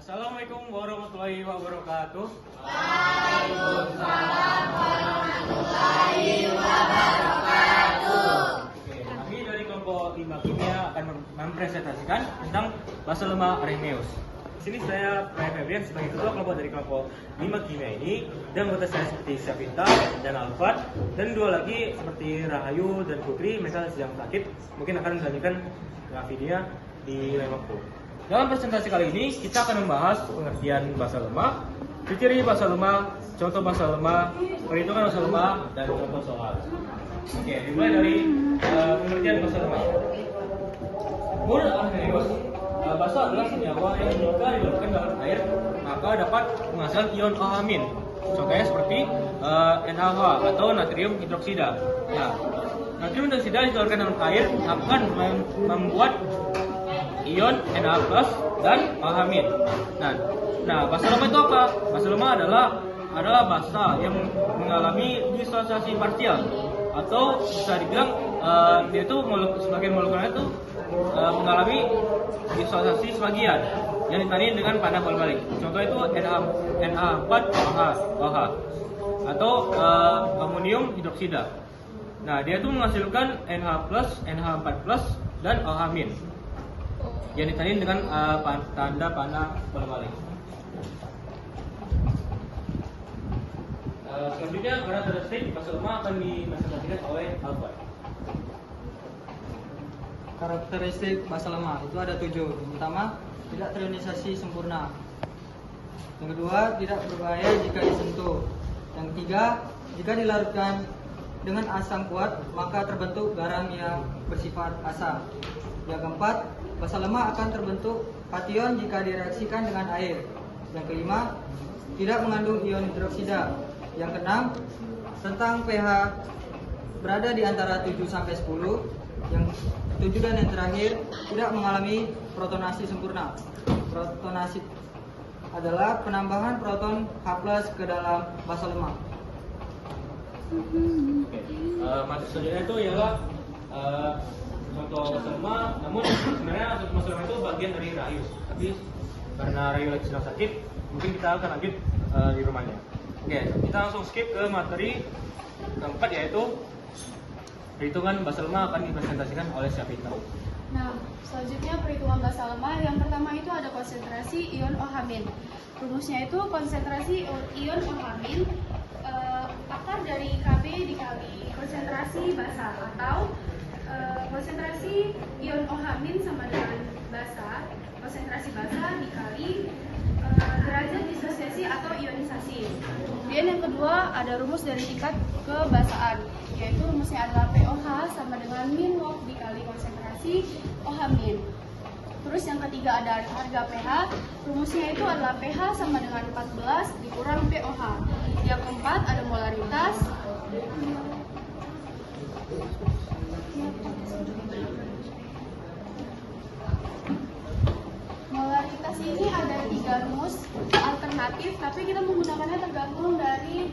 Assalamualaikum warahmatullahi wabarakatuh. Waalaikumsalam warahmatullahi wabarakatuh. Kami dari kelompok 5 kimia akan mempresentasikan tentang basa lemah Arrhenius. Di sini saya Raya Febrian sebagai ketua kelompok dari kelompok 5 kimia ini, dan anggota saya seperti Syafita dan Alfat, dan dua lagi seperti Rahayu dan Putri, mereka sedang sakit, mungkin akan melanjutkan grafidia di lain waktu. Dalam presentasi kali ini kita akan membahas pengertian basa lemah, ciri basa lemah, contoh basa lemah, perhitungan basa lemah, dan contoh soal. Oke, dimulai dari pengertian basa lemah. Menurut Arrhenius, basa adalah senyawa yang jika dilarutkan dalam air maka dapat menghasilkan ion OH-. Contohnya seperti NaOH atau natrium hidroksida. Nah, natrium hidroksida dilarutkan dalam air akan membuat ion Na+ dan OH-. Nah, basa lemah itu apa? Basa lemah adalah basa yang mengalami disosiasi parsial, atau bisa dibilang dia itu sebagian molekulnya itu mengalami disosiasi sebagian yang ditandai dengan panah bolak-balik. Contoh itu Na4OH atau amonium hidroksida. Nah, dia itu menghasilkan NH+, NH4+, dan OH- yang ditandai dengan tanda panah bolak-balik. Selanjutnya karakteristik basa lemah akan dipresentasikan oleh Albert. Karakteristik basa lemah itu ada 7. Yang pertama, tidak terionisasi sempurna. Yang kedua, tidak berbahaya jika disentuh. Yang ketiga, jika dilarutkan dengan asam kuat maka terbentuk garam yang bersifat asam. Yang keempat, basa lemah akan terbentuk kation jika direaksikan dengan air. Yang kelima, tidak mengandung ion hidroksida. Yang keenam, tentang pH berada di antara 7 sampai 10. Yang ketujuh dan yang terakhir, tidak mengalami protonasi sempurna. Protonasi adalah penambahan proton H+ ke dalam basa lemah. Materi selanjutnya itu ialah contoh basa lemah, namun sebenarnya contoh basa lemah itu bagian dari Rahayu. Tapi karena Rahayu lagi sedang sakit, mungkin kita akan lanjut di rumahnya. Oke, kita langsung skip ke materi keempat, yaitu perhitungan basa lemah akan dipresentasikan oleh Syafita. Nah, selanjutnya perhitungan basa lemah. Yang pertama itu ada konsentrasi ion OH-. Rumusnya itu konsentrasi ion OH- akar dari Kb dikali konsentrasi basa, atau konsentrasi ion OH- sama dengan basa, konsentrasi basa dikali derajat disosiasi atau ionisasi. Kemudian yang kedua ada rumus dari tingkat kebasaan, yaitu rumusnya adalah pOH sama dengan min mol dikali konsentrasi OH-. Terus yang ketiga ada harga pH, rumusnya itu adalah pH sama dengan 14 dikurang pOH. Yang keempat ada molaritas. Molaritas ini ada 3 rumus alternatif, tapi kita menggunakannya tergantung dari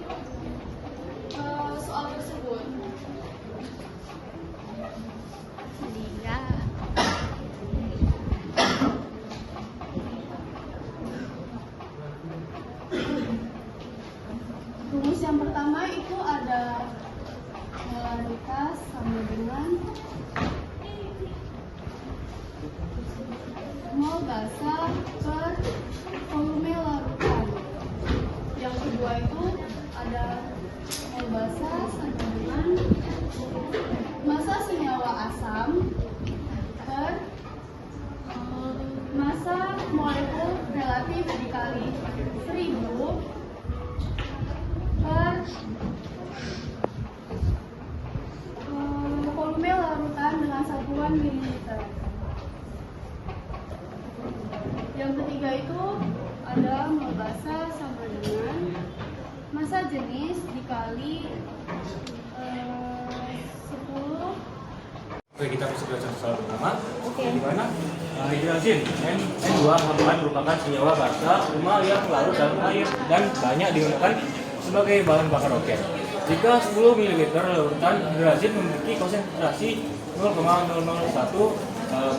soal tersebut. Rumus yang pertama itu ada molaritas sama dengan mol basa per volume larutan. Yang kedua itu ada mol basa sama dengan massa senyawa asam per massa molekul relatif dikali 1000 per volume larutan dengan satuan mililiter. Yang ketiga itu ada mol basa sama dengan massa jenis dikali 10. Oke, kita masuk ke soal pertama. Di mana hidrazin N2H4 merupakan senyawa basa lemah yang larut dalam air dan banyak digunakan sebagai bahan bakar roket. Jika 10 ml larutan hidrazin memiliki konsentrasi 0,001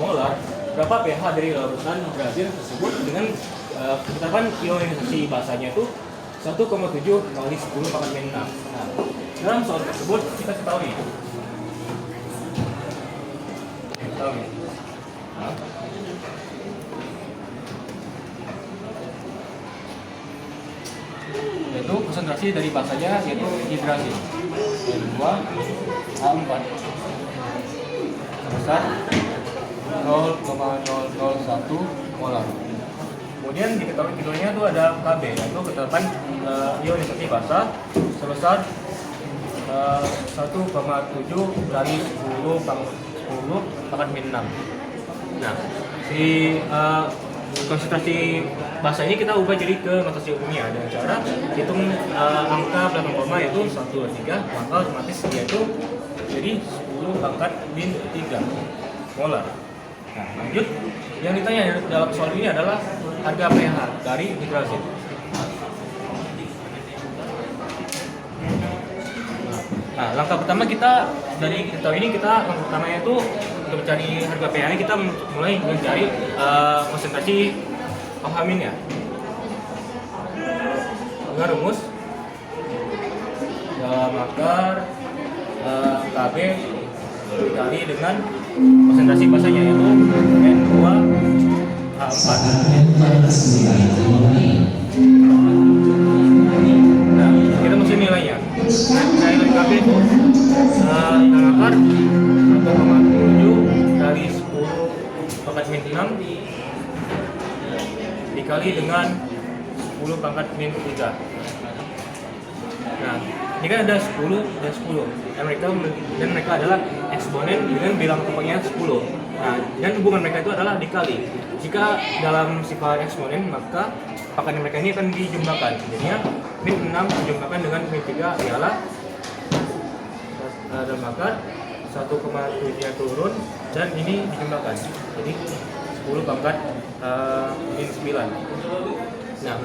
molar, berapa pH dari larutan hidrazin tersebut dengan ketetapan ionisasi basanya itu 1,7 kali 10 pangkat min 6. Nah, dalam soal tersebut kita ketahui. Nah, yaitu konsentrasi dari basanya yaitu hidrazin yang 2 H4 sebesar 0,001 molar. Kemudian diketahui keduanya itu ada Kb, yaitu ketetapan ionisasi basa sebesar 1,7 kali 10 pangkat min 6. Nah, si konsentrasi basa ini kita ubah jadi ke notasi umumnya dengan cara hitung angka belakang koma yaitu 1, 2, 3, maka otomatis dia itu jadi 10 pangkat min 3 molar. Nah, lanjut, yang ditanya dalam soal ini adalah harga pH dari hidrazin. Nah, langkah pertama kita dari kita ini langkah pertamanya itu untuk mencari harga pH-nya kita mulai mencari konsentrasi OH- ya. Dengan rumus dalam akar Kb dikali dengan konsentrasi basanya yaitu N2H4. Nah, kita mesti nilainya. Nilai Kb itu dalam akar 1,7 kali 10 pangkat min 6 dikali dengan 10 pangkat min 3. Nah, ini kan ada 10 dan 10. Dan mereka adalah eksponen dengan bilang kelompoknya 10. Nah, dan hubungan mereka itu adalah dikali. Jika dalam sifat eksponen, maka pangkat mereka ini akan dijumlahkan. Jadinya min 6 dijumlahkan dengan min 3 ialah dalam akar 1,7 turun dan ini dijumlahkan. Jadi 10 pangkat min 9. Nah,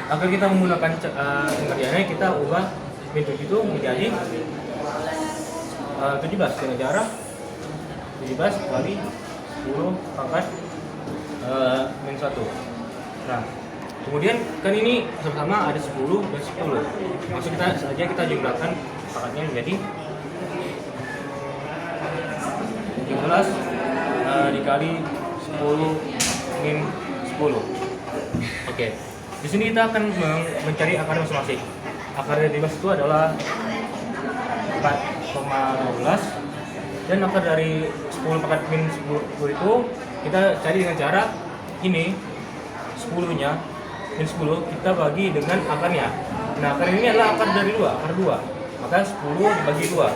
agar kita menggunakan pengerjaannya, kita ubah min 7 itu menjadi 17 dengan cara 17 kali 10 pangkat min 1. Nah, kemudian kan ini sama-sama ada 10 dan 10. Maksud kita saja kita jumlahkan pangkatnya menjadi 17 dikali 10 min 10. Oke. Di sini kita akan mencari akar masing-masing. Akar dari 17 itu adalah 4,12 dan akar dari 10 pangkat min 10 itu kita cari dengan cara ini 10-nya min 10 kita bagi dengan akarnya. Nah, akar ini adalah akar dari 2, akar 2. Maka 10 dibagi 2.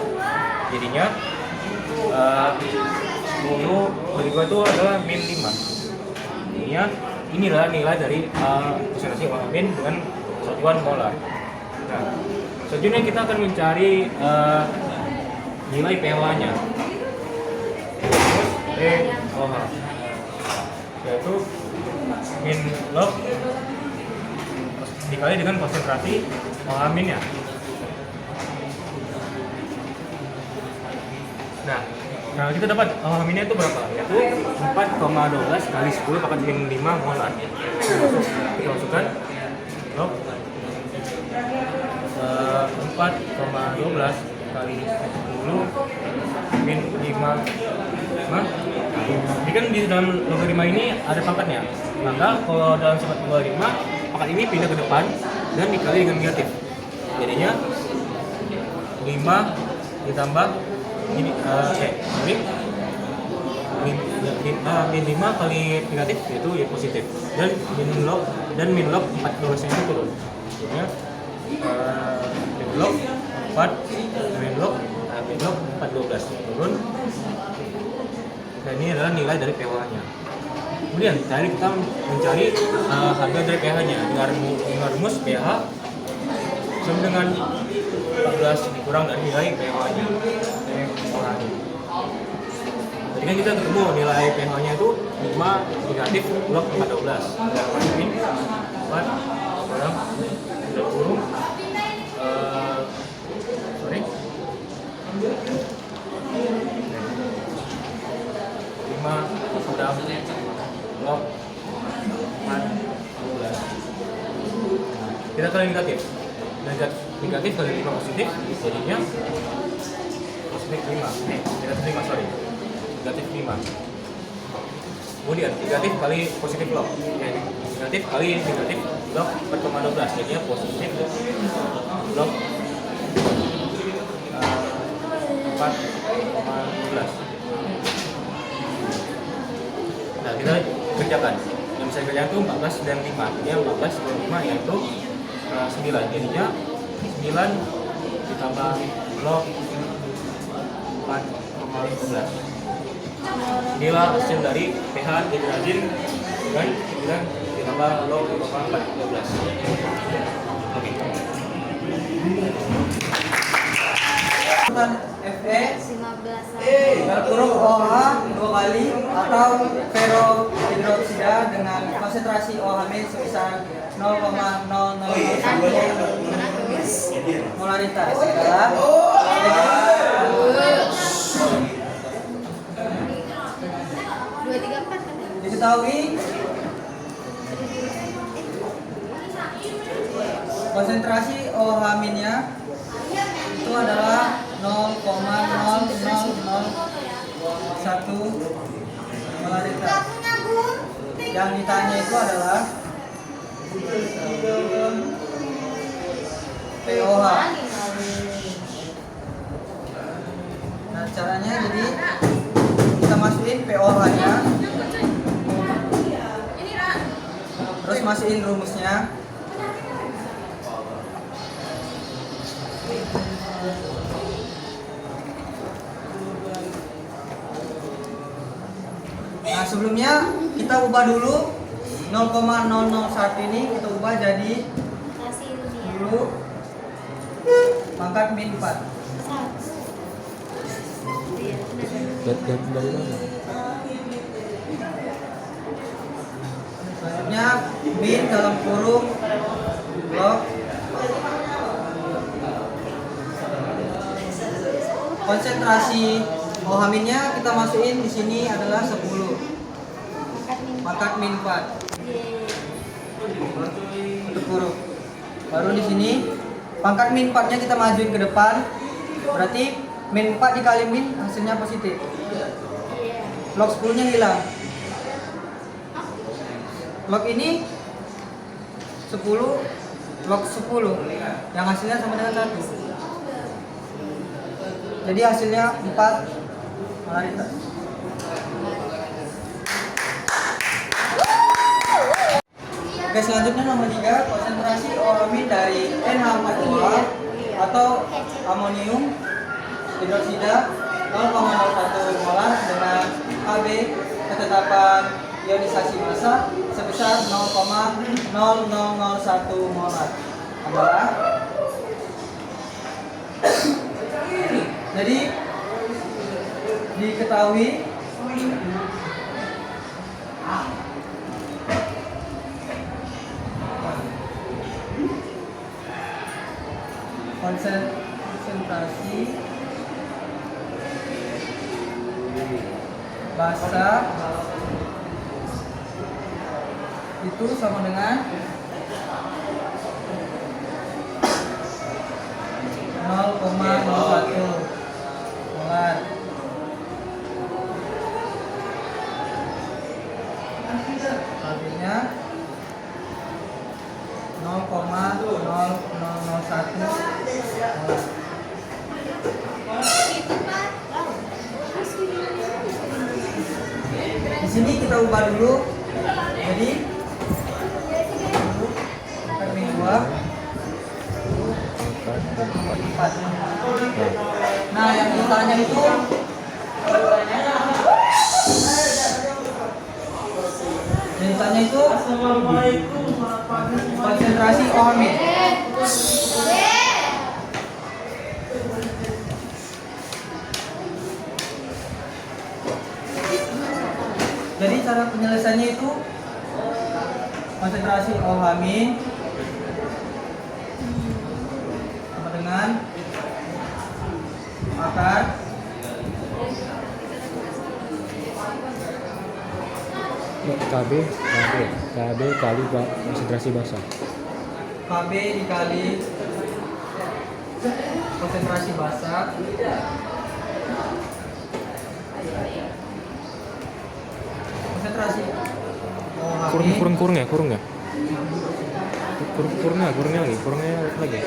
Jadinya 10 bagi 2 itu adalah min 5. Jadinya inilah nilai dari konsentrasi OH- dengan satuan molar. Nah, selanjutnya kita akan mencari nilai pH-nya. pH yaitu min log dikali dengan konsentrasi OH- ya. Nah, kita dapat OH- itu berapa? Yaitu 4,12 kali 10 pangkat min 5 molar. Kita masukkan log 4,12 kali 10 min 5. Jadi kan di dalam logaritma ini ada pangkatnya. Maka kalau dalam sifat logaritma, pangkat ini pindah ke depan dan dikali dengan negatif. Jadinya 5 ditambah ini min 5 kali negatif yaitu ya positif dan min log 14 itu turun. Jadinya min log 4 min log 412 turun. Dan ini adalah nilai dari pH-nya. Kemudian tadi kita mencari harga dari pH-nya dengan rumus pH sama dengan 14 dikurang dari nilai pH-nya. Jadi kan kita ketemu nilai pH-nya itu 5 negatif log 14. Ini 4 kurang 20 5 kurang log 14 Kita kali negatif. Negatif kali 5 positif, jadinya positif 5. Negatif 5, sorry. Negatif 5. Kemudian negatif kali positif log. Negatif kali negatif log 4,12, jadinya positif log 4,12. Nah, kita kerjakan. Yang bisa dikerjakan itu 14 dan 5. Ini 14 dan 5 yaitu 9. Jadinya 9 ditambah log 4,12. Inilah hasil dari pH hidrazin dan 9 ditambah log 4,12. Oke. Fe 15. dalam kurung OH 2 kali atau ferrohidroksida dengan konsentrasi OH sebesar 0,0001 molaritas adalah diketahui konsentrasi OH-nya itu adalah 0,0001 molaritas. Yang ditanya itu adalah POH. Nah, caranya jadi kita masukin POH-nya, terus masukin rumusnya. Nah, sebelumnya kita ubah dulu 0,001 ini kita ubah jadi dulu pangkat min 4. Dari mana? Selanjutnya min dalam kurung log konsentrasi OH-nya kita masukin di sini adalah 10 pangkat min 4 untuk kurung. Baru di sini pangkat min 4-nya kita majuin ke depan, berarti min 4 dikali min hasilnya positif. Log 10-nya hilang. Log ini 10 log 10 yang hasilnya sama dengan 1. Jadi hasilnya 4 molaritas. Oke, selanjutnya nomor 3, konsentrasi OH dari NH4O atau amonium hidroksida 0,01 molar dengan AB ketetapan ionisasi massa sebesar 0,0001 molar adalah, jadi diketahui konsentrasi basa itu sama dengan 0,01 molar. Artinya 0,0001 molar. Di sini kita ubah dulu. Jadi min 2 4. Nah, yang ditanya itu konsentrasi OH. Jadi cara penyelesaiannya itu konsentrasi OH sama dengan akar KB kali konsentrasi basa. KB dikali konsentrasi basa konsentrasi OH kurang ya kurangnya lagi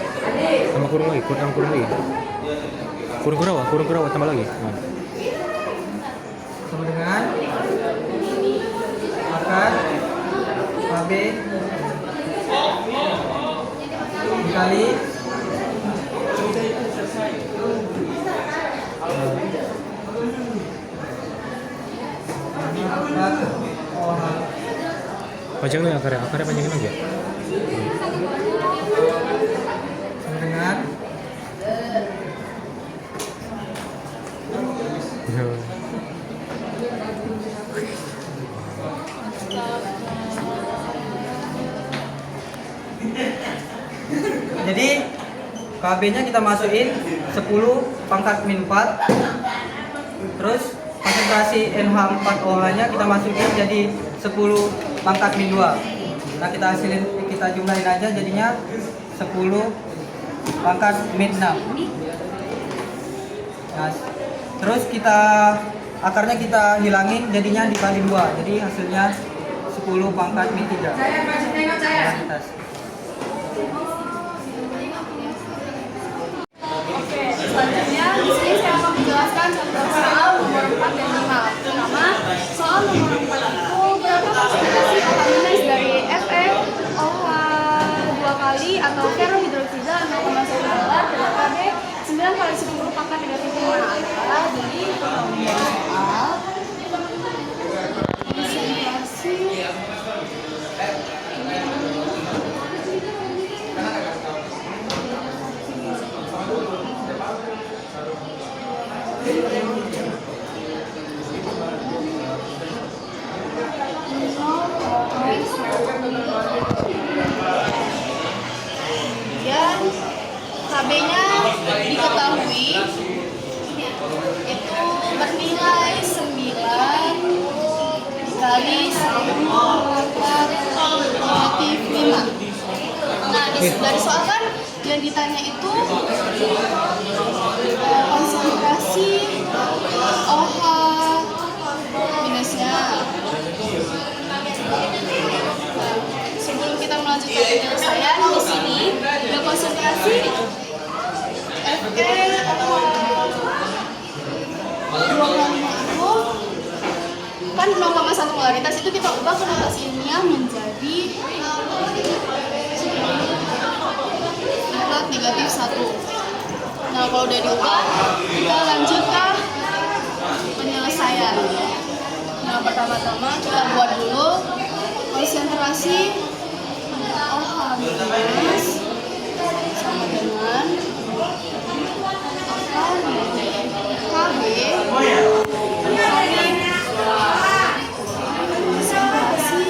tambah kurang lagi kurang tambah lagi nah. sama dengan akar KB dikali akar OH panjangnya akarnya panjangin aja sama dengan jadi KB-nya kita masukin 10 pangkat min 4. Terus konsentrasi NH4OH-nya kita masukin jadi 10 pangkat min 2. Nah, kita jumlahin aja jadinya 10 pangkat min 6. Nah, terus akarnya kita hilangin jadinya dikali 2. Jadi hasilnya 10 pangkat min 3. Selanjutnya, di sini saya akan menjelaskan contoh soal nomor 4 dan 5. Pertama, soal nomor 4 itu berapa konsentrasi OH minus dari FeOH 2 kali atau ferrohidroksida 0,1 molar dan KB 9 kali 10 pangkat negatif 5 adalah. Jadi soal konsentrasi dan KB-nya diketahui itu bernilai 9 dikali 10 pangkat negatif 5. Nah, dari soal kan yang ditanya itu konsentrasi OH minusnya. Sebelum kita melanjutkan penyelesaian, di sini ada konsentrasi FeOH 2,5 itu kan 0,1 molaritas, itu kita ubah ke notasi ilmiah menjadi pangkat negatif 1. Nah, kalau udah diubah, kita lanjut ke penyelesaian. Nah, pertama-tama kita buat dulu konsentrasi OH minus sama dengan akar KB dikali konsentrasi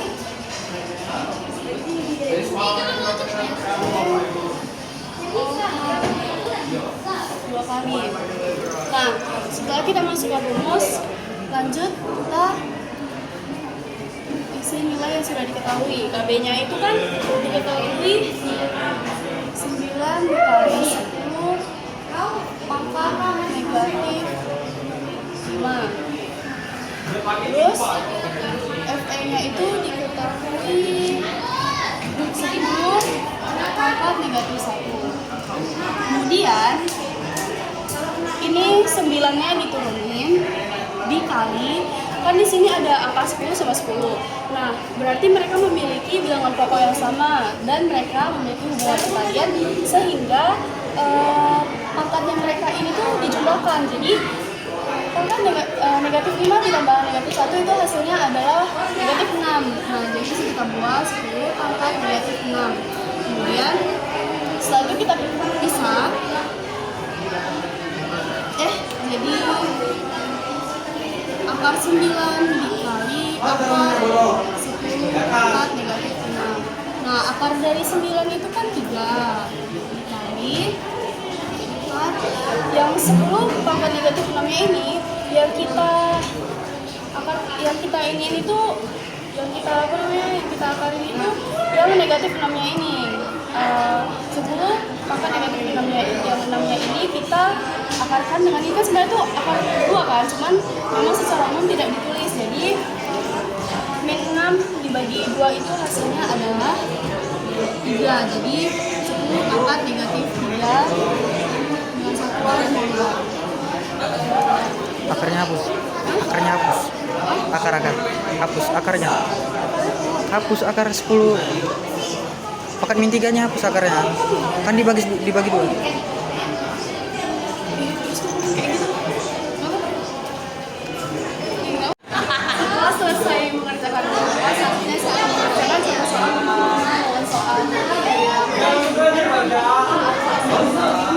OH 2 kali. Nah, setelah kita masukkan rumus, lanjut kita isi nilai yang sudah diketahui. KB-nya itu kan diketahui 9 dikali 10 pangkat negatif 5. Terus Fe-nya itu diketahui 10 pangkat negatif 1. Kemudian ini 9-nya diturunin dikali, kan di sini ada angka 10 sama 10. Nah, berarti mereka memiliki bilangan pokok yang sama dan mereka memiliki hubungan perkalian sehingga pangkatnya mereka ini tuh dijumlahkan. Jadi pangkat negatif 5 ditambah negatif 1 itu hasilnya adalah negatif 6. Nah, jadi kita buat 10 pangkat negatif 6. Kemudian setelah itu kita pisah. Jadi akar 9 dikali akar 10 pangkat negatif 6. Nah, akar dari 9 itu kan 3 dikali akar yang 10 pangkat negatif 6-nya ini yang kita akarin itu yang negatif 6-nya ini. 10 pangkat negatif yang 6-nya ini kita akarkan dengan ini kan sebenarnya itu akar 2 kan, cuman memang secara umum tidak ditulis. Jadi min 6 dibagi 2 itu hasilnya adalah 3. Jadi 10 pangkat negatif 3 dengan satuan molar. Akarnya hapus. Akarnya hapus. Akar hapus akarnya. Hapus akar 10. Pangkat min 3-nya hapus akarnya. Kan dibagi 2. Setelah selesai mengerjakan soal, selanjutnya saya akan mengerjakan soal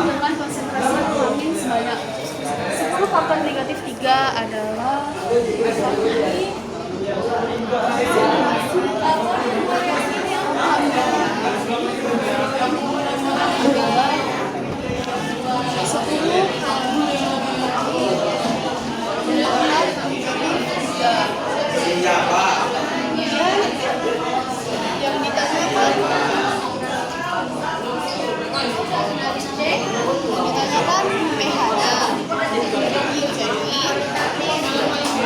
dengan konsentrasi vitamin sebanyak 10 pangkat negatif 3 adalah yang ditanyakan pH-nya. Jadi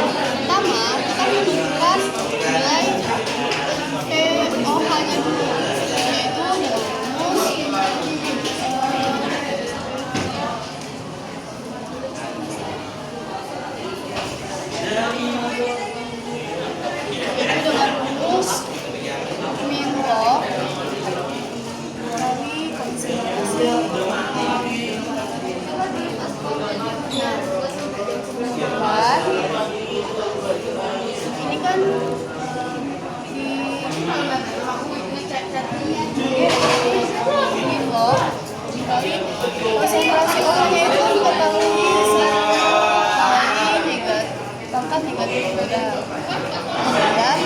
pertama kita menentukan nilai pOH-nya dulu, yaitu dengan rumus min log dari konsentrasi. Ini kan di min log dikali konsentrasi OH-nya itu diketahui pangkat negatif 3. Dan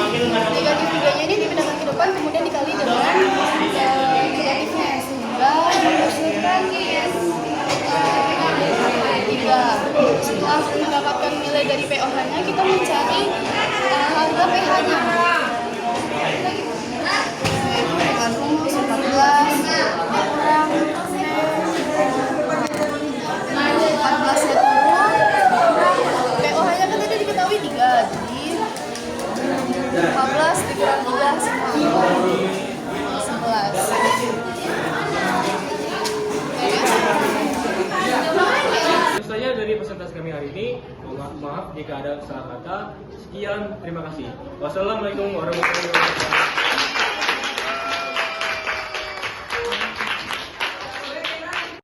negatif 3-nya ini dipindahkan ke depan, kemudian dikali dengan negatifnya, sehingga menghasilkan 3. Setelah mendapatkan nilai dari pOH-nya, kita mencari harga pH-nya, yaitu dengan rumus 14 kurang 14-nya turun, pOH-nya kan tadi diketahui 3, jadi 14 dikurang 3 sama 11. Itu saja dari presentasi kami hari ini. Maaf jika ada salah kata. Sekian, terima kasih. Wassalamualaikum warahmatullahi wabarakatuh.